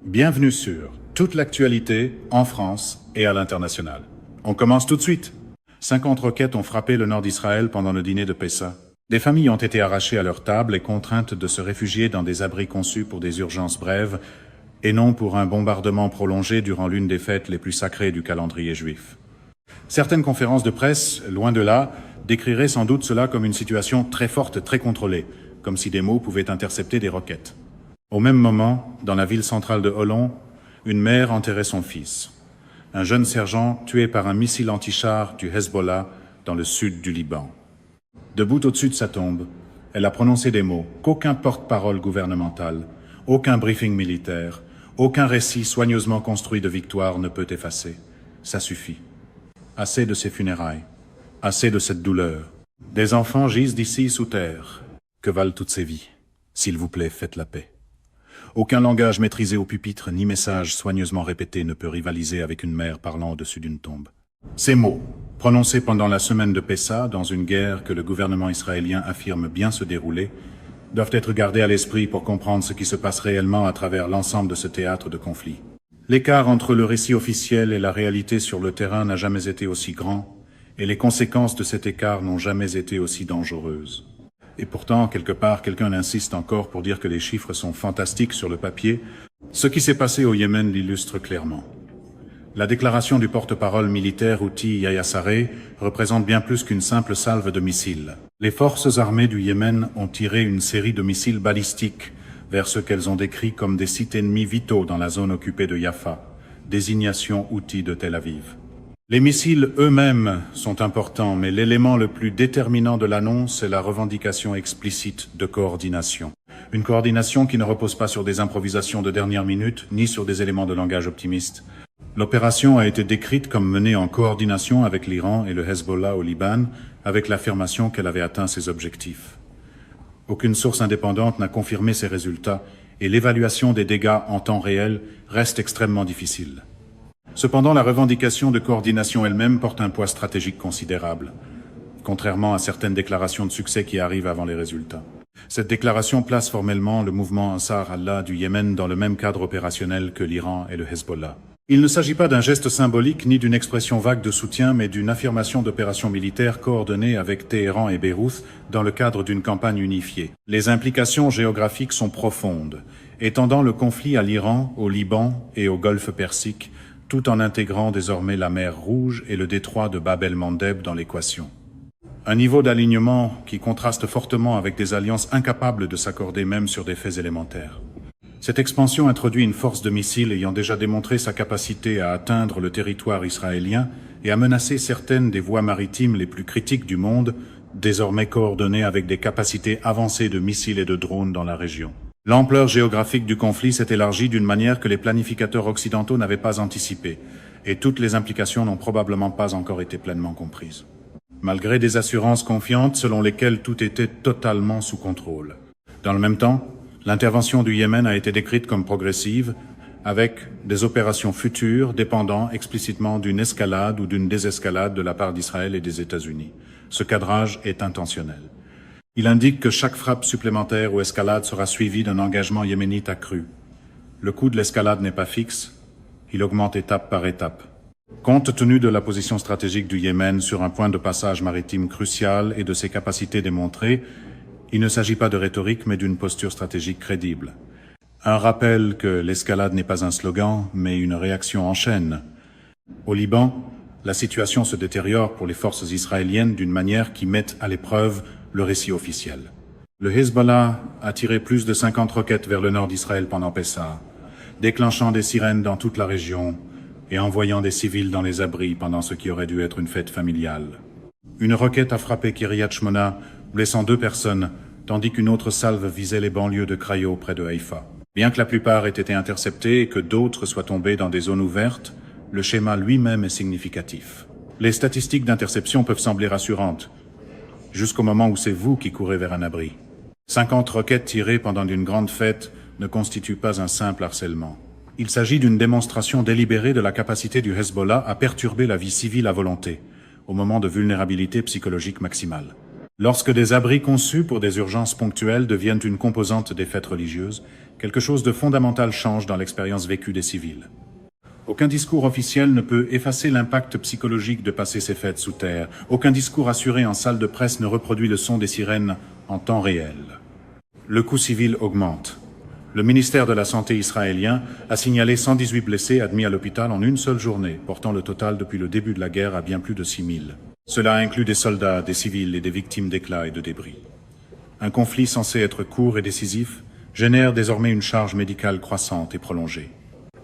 Bienvenue sur toute l'actualité en France et à l'international. On commence tout de suite. 50 roquettes ont frappé le nord d'Israël pendant le dîner de Pessa. Des familles ont été arrachées à leur table et contraintes de se réfugier dans des abris conçus pour des urgences brèves et non pour un bombardement prolongé durant l'une des fêtes les plus sacrées du calendrier juif. Certaines conférences de presse, loin de là, décriraient sans doute cela comme une situation très forte, très contrôlée, comme si des mots pouvaient intercepter des roquettes. Au même moment, dans la ville centrale de Holon, une mère enterrait son fils. Un jeune sergent tué par un missile anti-char du Hezbollah dans le sud du Liban. Debout au-dessus de sa tombe, elle a prononcé des mots qu'aucun porte-parole gouvernemental, aucun briefing militaire, aucun récit soigneusement construit de victoire ne peut effacer. Ça suffit. Assez de ces funérailles. Assez de cette douleur. Des enfants gisent d'ici sous terre. Que valent toutes ces vies? S'il vous plaît, faites la paix. Aucun langage maîtrisé au pupitre, ni message soigneusement répété ne peut rivaliser avec une mère parlant au-dessus d'une tombe. Ces mots, prononcés pendant la semaine de Pessa, dans une guerre que le gouvernement israélien affirme bien se dérouler, doivent être gardés à l'esprit pour comprendre ce qui se passe réellement à travers l'ensemble de ce théâtre de conflit. L'écart entre le récit officiel et la réalité sur le terrain n'a jamais été aussi grand, et les conséquences de cet écart n'ont jamais été aussi dangereuses. Et pourtant, quelque part, quelqu'un insiste encore pour dire que les chiffres sont fantastiques sur le papier. Ce qui s'est passé au Yémen l'illustre clairement. La déclaration du porte-parole militaire Houthi Yahya Sarré représente bien plus qu'une simple salve de missiles. Les forces armées du Yémen ont tiré une série de missiles balistiques vers ce qu'elles ont décrit comme des sites ennemis vitaux dans la zone occupée de Yafa, désignation Houthi de Tel Aviv. Les missiles eux-mêmes sont importants, mais l'élément le plus déterminant de l'annonce est la revendication explicite de coordination. Une coordination qui ne repose pas sur des improvisations de dernière minute, ni sur des éléments de langage optimiste. L'opération a été décrite comme menée en coordination avec l'Iran et le Hezbollah au Liban, avec l'affirmation qu'elle avait atteint ses objectifs. Aucune source indépendante n'a confirmé ces résultats, et l'évaluation des dégâts en temps réel reste extrêmement difficile. Cependant, la revendication de coordination elle-même porte un poids stratégique considérable, contrairement à certaines déclarations de succès qui arrivent avant les résultats. Cette déclaration place formellement le mouvement Ansar Allah du Yémen dans le même cadre opérationnel que l'Iran et le Hezbollah. Il ne s'agit pas d'un geste symbolique ni d'une expression vague de soutien, mais d'une affirmation d'opérations militaires coordonnées avec Téhéran et Beyrouth dans le cadre d'une campagne unifiée. Les implications géographiques sont profondes, étendant le conflit à l'Iran, au Liban et au Golfe Persique, tout en intégrant désormais la mer Rouge et le détroit de Bab el-Mandeb dans l'équation. Un niveau d'alignement qui contraste fortement avec des alliances incapables de s'accorder même sur des faits élémentaires. Cette expansion introduit une force de missiles ayant déjà démontré sa capacité à atteindre le territoire israélien et à menacer certaines des voies maritimes les plus critiques du monde, désormais coordonnées avec des capacités avancées de missiles et de drones dans la région. L'ampleur géographique du conflit s'est élargie d'une manière que les planificateurs occidentaux n'avaient pas anticipée, et toutes les implications n'ont probablement pas encore été pleinement comprises. Malgré des assurances confiantes selon lesquelles tout était totalement sous contrôle. Dans le même temps, l'intervention du Yémen a été décrite comme progressive, avec des opérations futures dépendant explicitement d'une escalade ou d'une désescalade de la part d'Israël et des États-Unis. Ce cadrage est intentionnel. Il indique que chaque frappe supplémentaire ou escalade sera suivie d'un engagement yéménite accru. Le coût de l'escalade n'est pas fixe, il augmente étape par étape. Compte tenu de la position stratégique du Yémen sur un point de passage maritime crucial et de ses capacités démontrées, il ne s'agit pas de rhétorique mais d'une posture stratégique crédible. Un rappel que l'escalade n'est pas un slogan, mais une réaction en chaîne. Au Liban, la situation se détériore pour les forces israéliennes d'une manière qui met à l'épreuve le récit officiel. Le Hezbollah a tiré plus de 50 roquettes vers le nord d'Israël pendant Pessa, déclenchant des sirènes dans toute la région et envoyant des civils dans les abris pendant ce qui aurait dû être une fête familiale. Une roquette a frappé Kiryat Shmona, blessant 2 personnes, tandis qu'une autre salve visait les banlieues de Krayo près de Haïfa. Bien que la plupart aient été interceptés et que d'autres soient tombés dans des zones ouvertes, le schéma lui-même est significatif. Les statistiques d'interception peuvent sembler rassurantes, jusqu'au moment où c'est vous qui courez vers un abri. 50 roquettes tirées pendant une grande fête ne constituent pas un simple harcèlement. Il s'agit d'une démonstration délibérée de la capacité du Hezbollah à perturber la vie civile à volonté, au moment de vulnérabilité psychologique maximale. Lorsque des abris conçus pour des urgences ponctuelles deviennent une composante des fêtes religieuses, quelque chose de fondamental change dans l'expérience vécue des civils. Aucun discours officiel ne peut effacer l'impact psychologique de passer ces fêtes sous terre. Aucun discours assuré en salle de presse ne reproduit le son des sirènes en temps réel. Le coût civil augmente. Le ministère de la Santé israélien a signalé 118 blessés admis à l'hôpital en une seule journée, portant le total depuis le début de la guerre à bien plus de 6 000. Cela inclut des soldats, des civils et des victimes d'éclats et de débris. Un conflit censé être court et décisif génère désormais une charge médicale croissante et prolongée.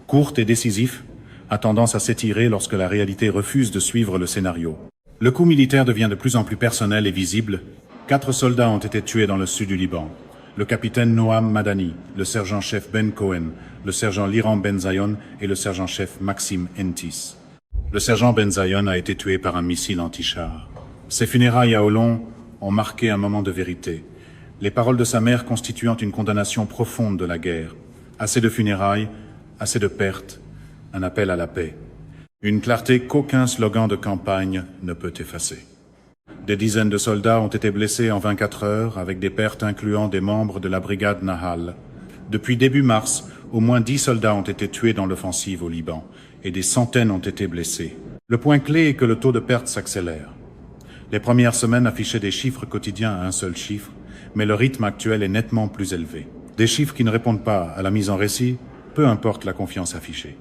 Courte et décisif, a tendance à s'étirer lorsque la réalité refuse de suivre le scénario. Le coup militaire devient de plus en plus personnel et visible. 4 soldats ont été tués dans le sud du Liban. Le capitaine Noam Madani, le sergent-chef Ben Cohen, le sergent Liran Ben Zion et le sergent-chef Maxime Entis. Le sergent Ben Zion a été tué par un missile anti-char. Ses funérailles à Holon ont marqué un moment de vérité. Les paroles de sa mère constituant une condamnation profonde de la guerre. Assez de funérailles, assez de pertes, un appel à la paix. Une clarté qu'aucun slogan de campagne ne peut effacer. Des dizaines de soldats ont été blessés en 24 heures, avec des pertes incluant des membres de la brigade Nahal. Depuis début mars, au moins 10 soldats ont été tués dans l'offensive au Liban, et des centaines ont été blessés. Le point clé est que le taux de perte s'accélère. Les premières semaines affichaient des chiffres quotidiens à un seul chiffre, mais le rythme actuel est nettement plus élevé. Des chiffres qui ne répondent pas à la mise en récit, peu importe la confiance affichée.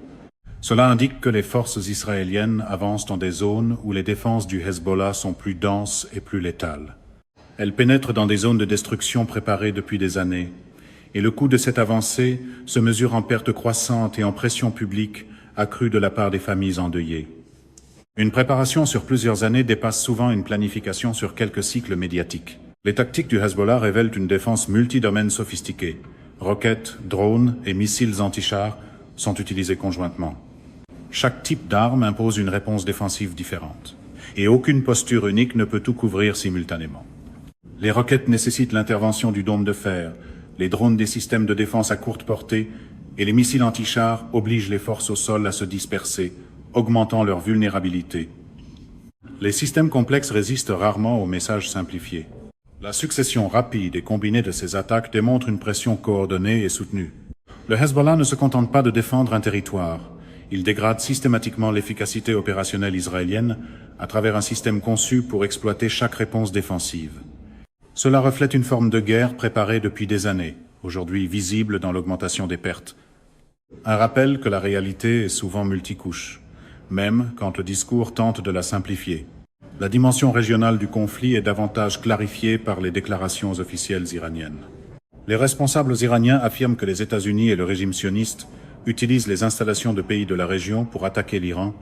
Cela indique que les forces israéliennes avancent dans des zones où les défenses du Hezbollah sont plus denses et plus létales. Elles pénètrent dans des zones de destruction préparées depuis des années, et le coût de cette avancée se mesure en pertes croissantes et en pression publique accrue de la part des familles endeuillées. Une préparation sur plusieurs années dépasse souvent une planification sur quelques cycles médiatiques. Les tactiques du Hezbollah révèlent une défense multidomaine sophistiquée. Roquettes, drones et missiles anti-chars sont utilisés conjointement. Chaque type d'arme impose une réponse défensive différente, et aucune posture unique ne peut tout couvrir simultanément. Les roquettes nécessitent l'intervention du dôme de fer, les drones des systèmes de défense à courte portée, et les missiles anti-chars obligent les forces au sol à se disperser, augmentant leur vulnérabilité. Les systèmes complexes résistent rarement aux messages simplifiés. La succession rapide et combinée de ces attaques démontre une pression coordonnée et soutenue. Le Hezbollah ne se contente pas de défendre un territoire. Il dégrade systématiquement l'efficacité opérationnelle israélienne à travers un système conçu pour exploiter chaque réponse défensive. Cela reflète une forme de guerre préparée depuis des années, aujourd'hui visible dans l'augmentation des pertes. Un rappel que la réalité est souvent multicouche, même quand le discours tente de la simplifier. La dimension régionale du conflit est davantage clarifiée par les déclarations officielles iraniennes. Les responsables iraniens affirment que les États-Unis et le régime sioniste utilisent les installations de pays de la région pour attaquer l'Iran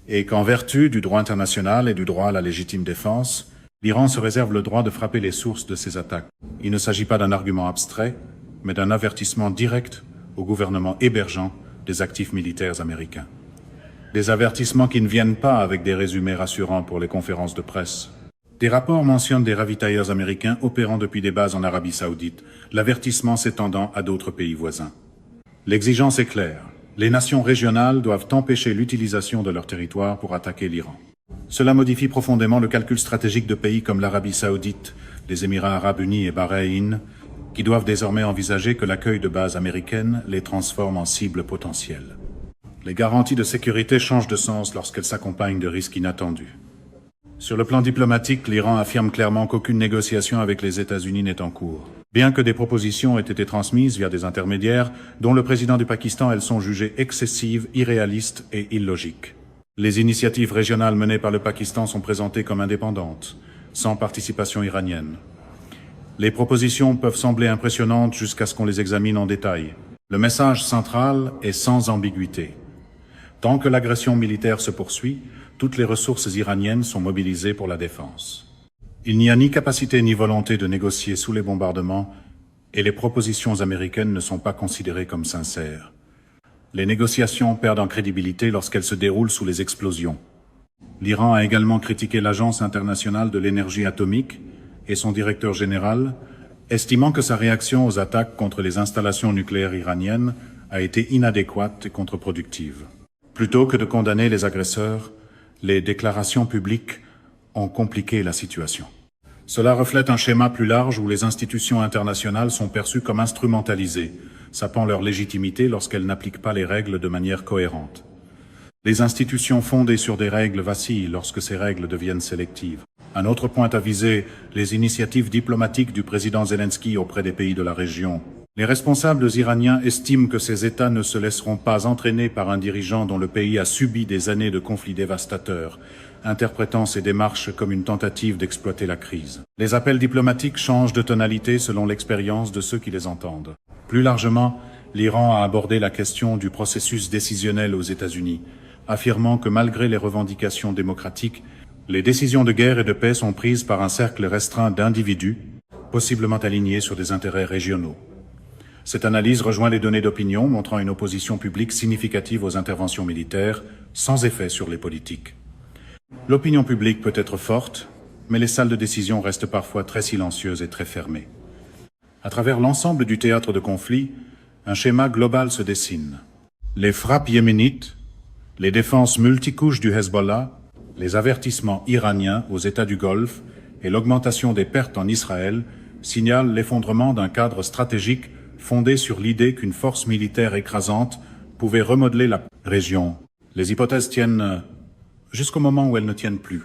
et qu'en vertu du droit international et du droit à la légitime défense, l'Iran se réserve le droit de frapper les sources de ces attaques. Il ne s'agit pas d'un argument abstrait, mais d'un avertissement direct au gouvernement hébergeant des actifs militaires américains. Des avertissements qui ne viennent pas avec des résumés rassurants pour les conférences de presse. Des rapports mentionnent des ravitailleurs américains opérant depuis des bases en Arabie Saoudite, l'avertissement s'étendant à d'autres pays voisins. L'exigence est claire. Les nations régionales doivent empêcher l'utilisation de leur territoire pour attaquer l'Iran. Cela modifie profondément le calcul stratégique de pays comme l'Arabie Saoudite, les Émirats Arabes Unis et Bahreïn, qui doivent désormais envisager que l'accueil de bases américaines les transforme en cibles potentielles. Les garanties de sécurité changent de sens lorsqu'elles s'accompagnent de risques inattendus. Sur le plan diplomatique, l'Iran affirme clairement qu'aucune négociation avec les États-Unis n'est en cours. Bien que des propositions aient été transmises via des intermédiaires, dont le président du Pakistan, elles sont jugées excessives, irréalistes et illogiques. Les initiatives régionales menées par le Pakistan sont présentées comme indépendantes, sans participation iranienne. Les propositions peuvent sembler impressionnantes jusqu'à ce qu'on les examine en détail. Le message central est sans ambiguïté. Tant que l'agression militaire se poursuit, toutes les ressources iraniennes sont mobilisées pour la défense. Il n'y a ni capacité ni volonté de négocier sous les bombardements, et les propositions américaines ne sont pas considérées comme sincères. Les négociations perdent en crédibilité lorsqu'elles se déroulent sous les explosions. L'Iran a également critiqué l'Agence internationale de l'énergie atomique et son directeur général, estimant que sa réaction aux attaques contre les installations nucléaires iraniennes a été inadéquate et contre-productive. Plutôt que de condamner les agresseurs, les déclarations publiques ont compliqué la situation. Cela reflète un schéma plus large où les institutions internationales sont perçues comme instrumentalisées, sapant leur légitimité lorsqu'elles n'appliquent pas les règles de manière cohérente. Les institutions fondées sur des règles vacillent lorsque ces règles deviennent sélectives. Un autre point à viser, les initiatives diplomatiques du président Zelensky auprès des pays de la région. Les responsables iraniens estiment que ces États ne se laisseront pas entraîner par un dirigeant dont le pays a subi des années de conflits dévastateurs, interprétant ces démarches comme une tentative d'exploiter la crise. Les appels diplomatiques changent de tonalité selon l'expérience de ceux qui les entendent. Plus largement, l'Iran a abordé la question du processus décisionnel aux États-Unis, affirmant que malgré les revendications démocratiques, les décisions de guerre et de paix sont prises par un cercle restreint d'individus, possiblement alignés sur des intérêts régionaux. Cette analyse rejoint les données d'opinion montrant une opposition publique significative aux interventions militaires, sans effet sur les politiques. L'opinion publique peut être forte, mais les salles de décision restent parfois très silencieuses et très fermées. À travers l'ensemble du théâtre de conflit, un schéma global se dessine. Les frappes yéménites, les défenses multicouches du Hezbollah, les avertissements iraniens aux États du Golfe et l'augmentation des pertes en Israël signalent l'effondrement d'un cadre stratégique fondé sur l'idée qu'une force militaire écrasante pouvait remodeler la région. Les hypothèses tiennent jusqu'au moment où elles ne tiennent plus.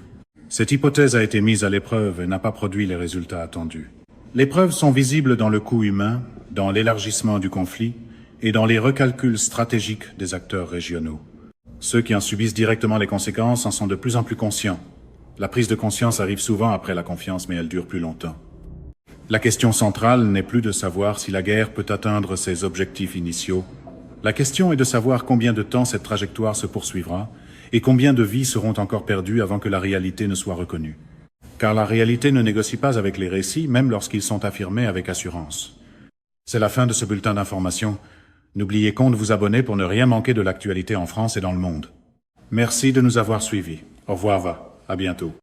Cette hypothèse a été mise à l'épreuve et n'a pas produit les résultats attendus. Les preuves sont visibles dans le coût humain, dans l'élargissement du conflit et dans les recalculs stratégiques des acteurs régionaux. Ceux qui en subissent directement les conséquences en sont de plus en plus conscients. La prise de conscience arrive souvent après la confiance, mais elle dure plus longtemps. La question centrale n'est plus de savoir si la guerre peut atteindre ses objectifs initiaux. La question est de savoir combien de temps cette trajectoire se poursuivra et combien de vies seront encore perdues avant que la réalité ne soit reconnue. Car la réalité ne négocie pas avec les récits, même lorsqu'ils sont affirmés avec assurance. C'est la fin de ce bulletin d'information. N'oubliez pas de vous abonner pour ne rien manquer de l'actualité en France et dans le monde. Merci de nous avoir suivis. Au revoir, à bientôt.